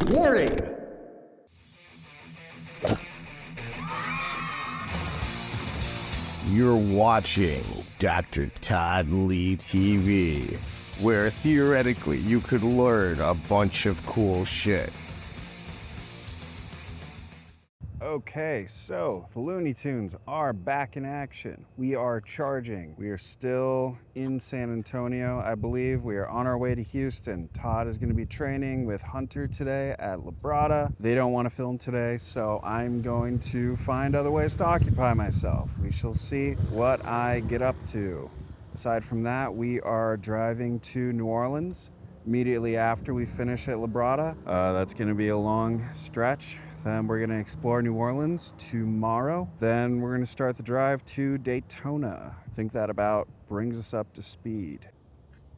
Warning! You're watching Dr. Todd Lee TV, where theoretically you could learn a bunch of cool shit. Okay, so the Looney Tunes are back in action. We are charging. We are still in San Antonio, I believe. We are on our way to Houston. Todd is going to be training with Hunter today at Labrada. They don't want to film today, so I'm going to find other ways to occupy myself. We shall see what I get up to. Aside from that, we are driving to New Orleans immediately after we finish at Labrada. That's going to be a long stretch. Then we're gonna explore New Orleans tomorrow. Then we're gonna start the drive to Daytona. I think that about brings us up to speed.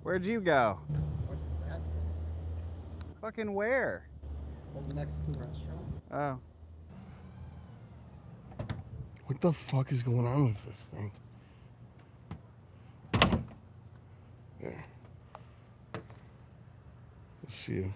Where'd you go? Fucking where? The next to the restaurant. Oh. What the fuck is going on with this thing? There. Let's see you.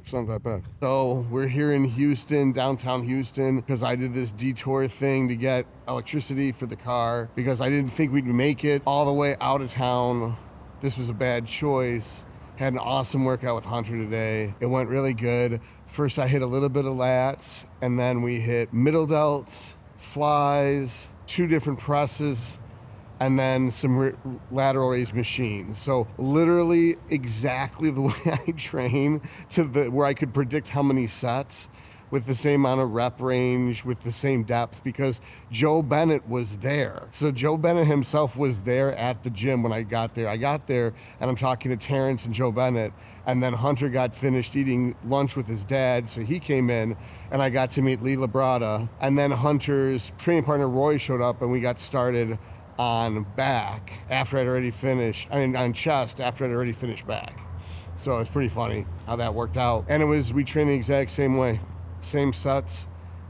It's not that bad. So we're here in Houston, downtown Houston, because I did this detour thing to get electricity for the car because I didn't think we'd make it all the way out of town. This was a bad choice. Had an awesome workout with Hunter today. It went really good. First I hit a little bit of lats, and then we hit middle delts, flies, 2 different presses, and then some lateral raise machines. So literally exactly the way I train to where I could predict how many sets with the same amount of rep range, with the same depth, because Joe Bennett was there. So Joe Bennett himself was there at the gym when I got there. I got there and I'm talking to Terrence and Joe Bennett, and then Hunter got finished eating lunch with his dad, so he came in and I got to meet Lee Labrada. And then Hunter's training partner Roy showed up and we got started on back after I'd already finished, on chest after I'd already finished back. So it's pretty funny how that worked out. And we trained the exact same way. Same sets,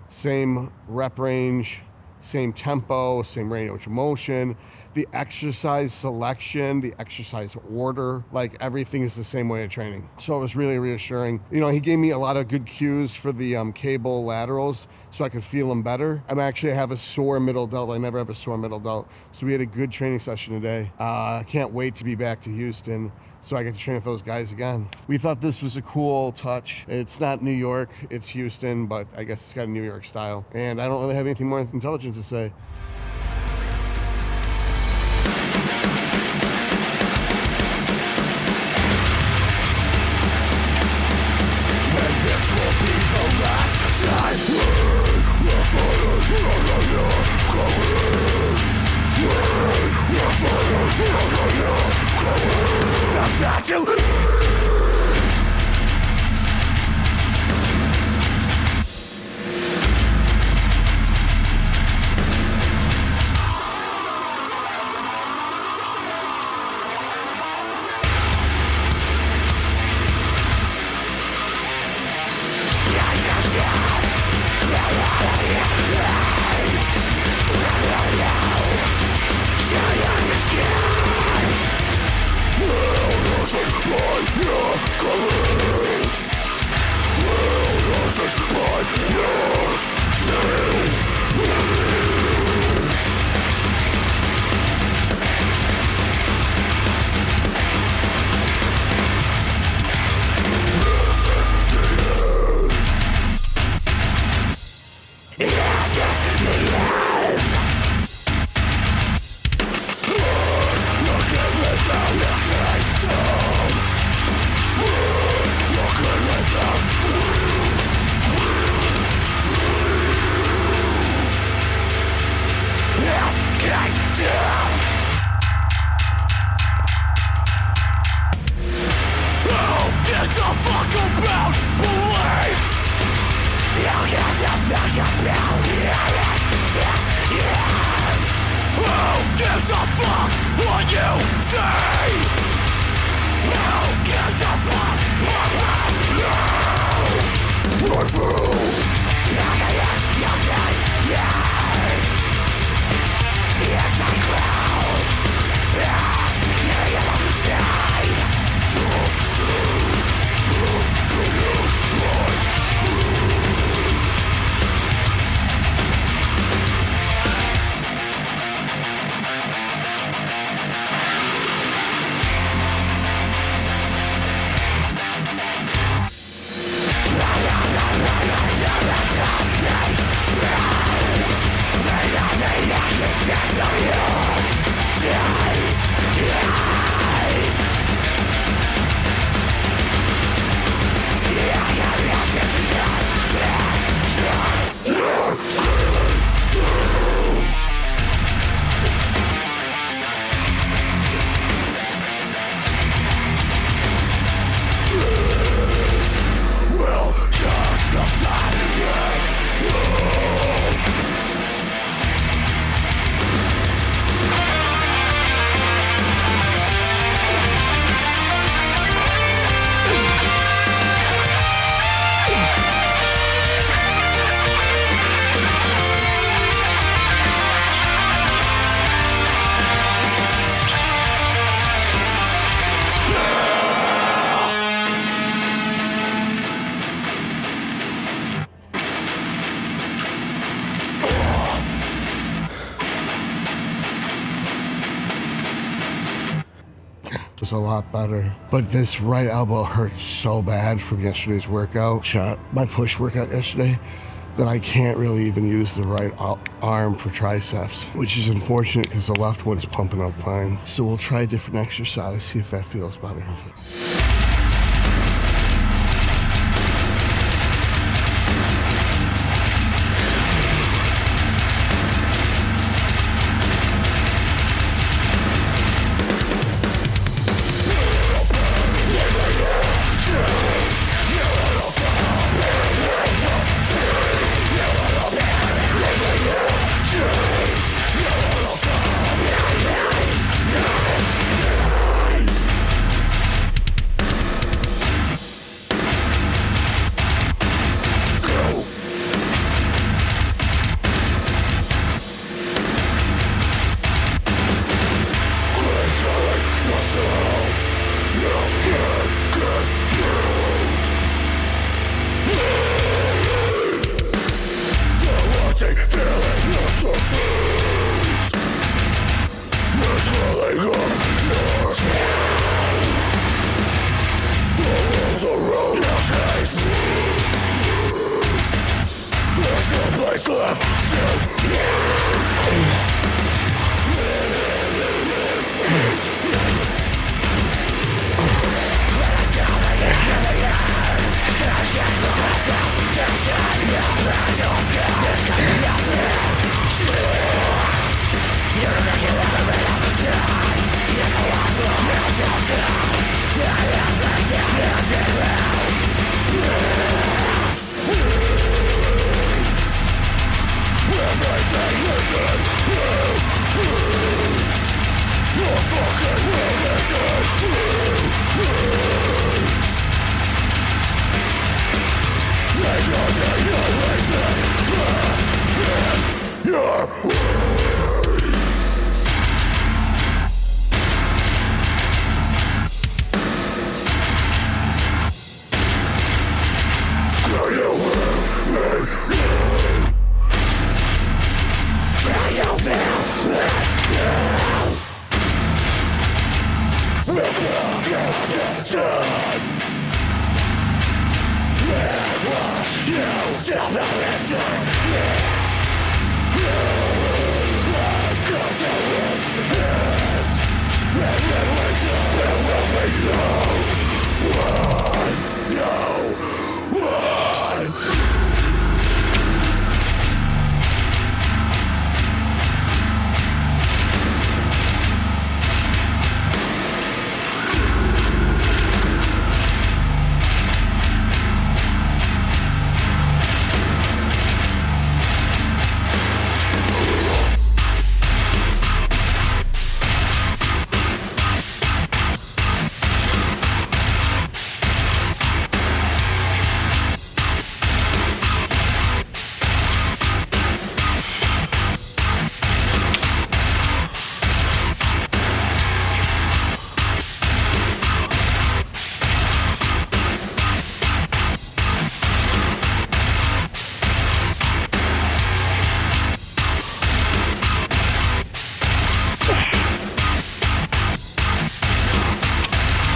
same rep range, same tempo, same range of motion. The exercise selection, the exercise order, like everything is the same way of training. So it was really reassuring. You know, he gave me a lot of good cues for the cable laterals so I could feel them better. I actually have a sore middle delt. I never have a sore middle delt. So we had a good training session today. I can't wait to be back to Houston so I get to train with those guys again. We thought this was a cool touch. It's not New York, it's Houston, but I guess it's got a New York style. And I don't really have anything more intelligent to say. was a lot better. But this right elbow hurts so bad from yesterday's workout, my push workout yesterday, that I can't really even use the right arm for triceps, which is unfortunate because the left one's pumping up fine. So we'll try a different exercise, see if that feels better.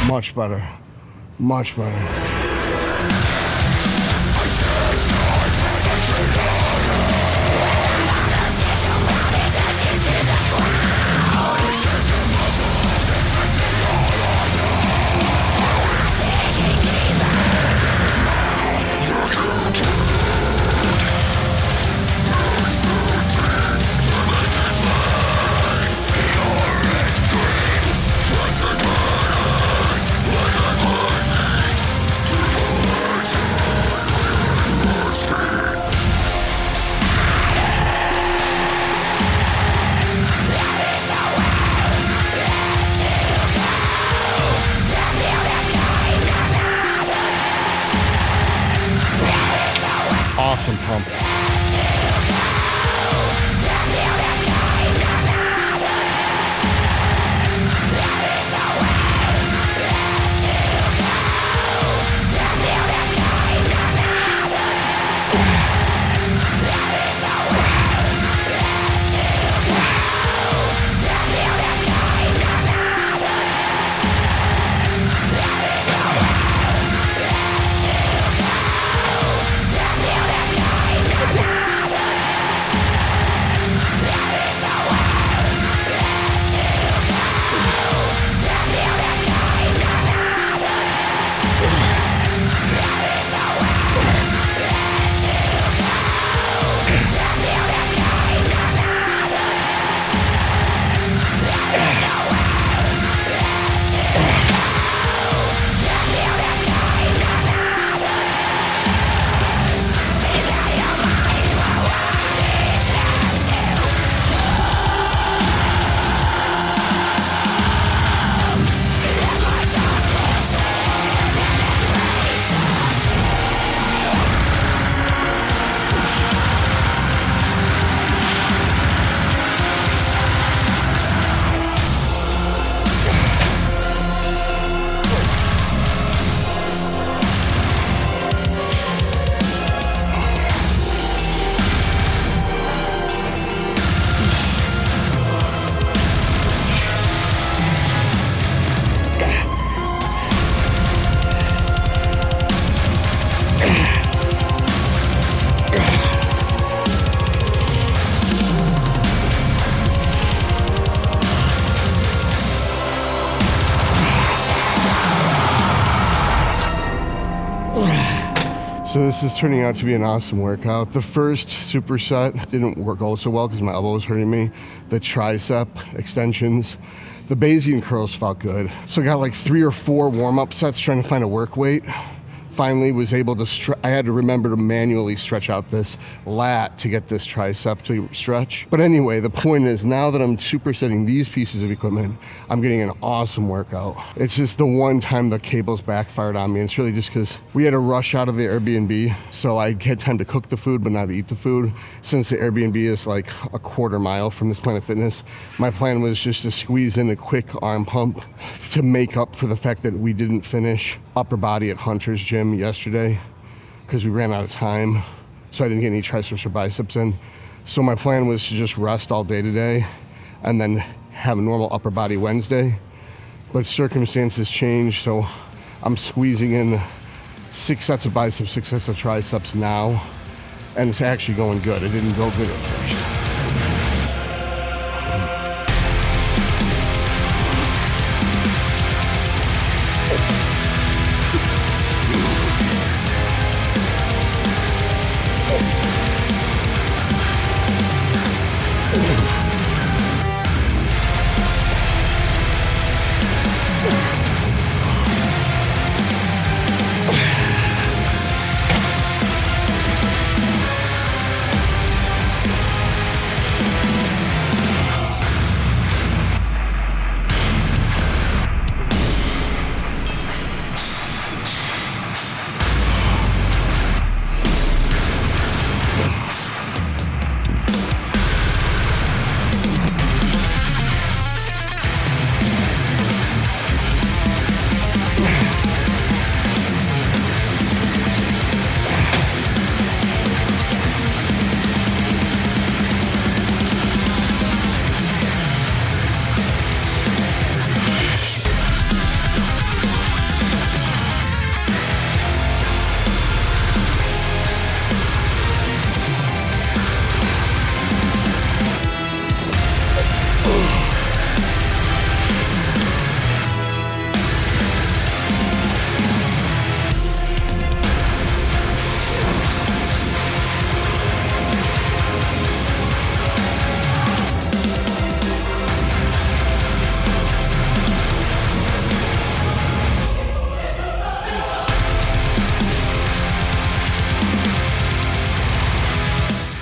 Much better. Much better. Awesome pump. So this is turning out to be an awesome workout. The first superset didn't go so well because my elbow was hurting me. The tricep extensions, the Bayesian curls felt good. So I got like 3 or 4 warm-up sets trying to find a work weight. Finally was able to I had to remember to manually stretch out this lat to get this tricep to stretch. But anyway, the point is now that I'm supersetting these pieces of equipment, I'm getting an awesome workout. It's just the one time the cables backfired on me. It's really just because we had to rush out of the Airbnb. So I had time to cook the food, but not eat the food. Since the Airbnb is like a quarter mile from this Planet Fitness, my plan was just to squeeze in a quick arm pump to make up for the fact that we didn't finish upper body at Hunter's Gym yesterday because we ran out of time, so I didn't get any triceps or biceps in. So my plan was to just rest all day today and then have a normal upper body Wednesday, but circumstances changed, so I'm squeezing in 6 sets of biceps, 6 sets of triceps now, and it's actually going good. It didn't go good at first.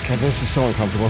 God, this is so uncomfortable.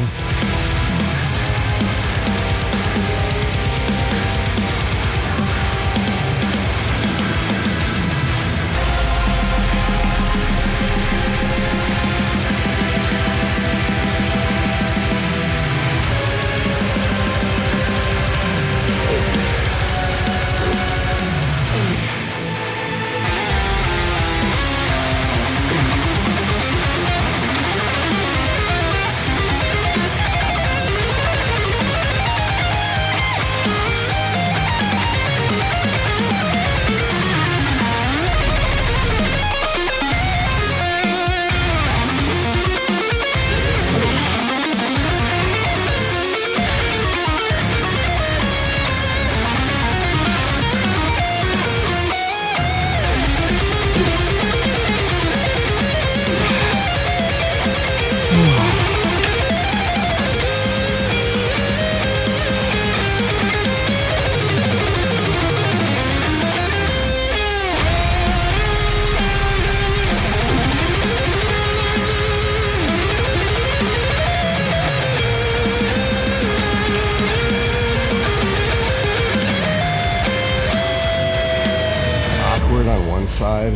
Side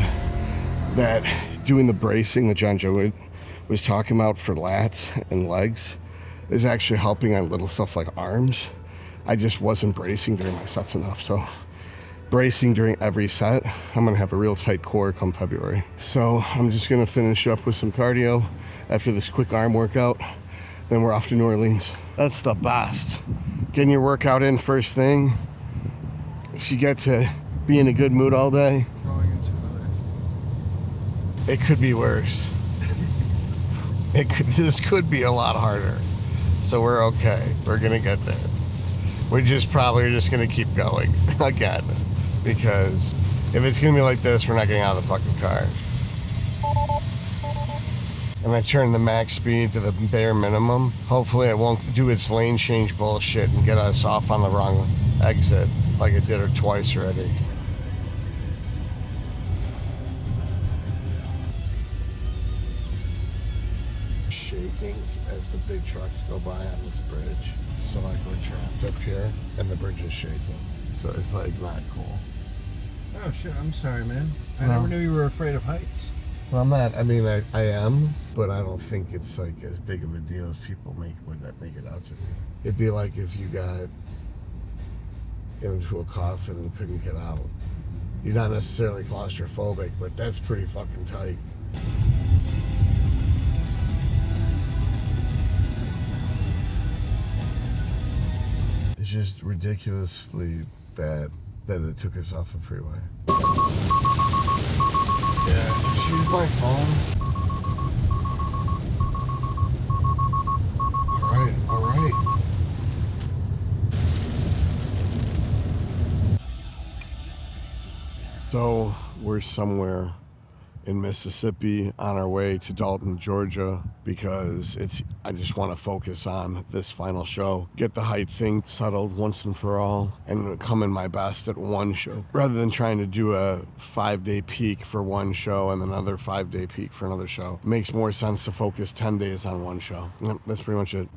that doing the bracing that John Joe was talking about for lats and legs is actually helping on little stuff like arms. I just wasn't bracing during my sets enough, so bracing during every set, I'm gonna have a real tight core come February. So I'm just gonna finish up with some cardio after this quick arm workout, then we're off to New Orleans. That's the best. Getting your workout in first thing, so you get to be in a good mood all day. It could be worse. This could be a lot harder. So we're okay. We're gonna get there. We're just probably just gonna keep going again, because if it's gonna be like this, we're not getting out of the fucking car. and I turn the max speed to the bare minimum. Hopefully it won't do its lane change bullshit and get us off on the wrong exit like it did her twice already. Shaking as the big trucks go by on this bridge. So like we're trapped up here and the bridge is shaking. So it's like not cool. Oh shit, I'm sorry, man. I Well- never knew you were afraid of heights. Well, I'm not. I mean, I am, but I don't think it's like as big of a deal as people make it out to be. It'd be like if you got into a coffin and couldn't get out. You're not necessarily claustrophobic, but that's pretty fucking tight. It's just ridiculously bad that it took us off the freeway. Yeah, choose my phone. All right. So we're somewhere in Mississippi on our way to Dalton, Georgia, because I just want to focus on this final show, get the height thing settled once and for all, and come in my best at one show, rather than trying to do a 5-day peak for one show and another 5-day peak for another show. It makes more sense to focus 10 days on one show. Yep, that's pretty much it.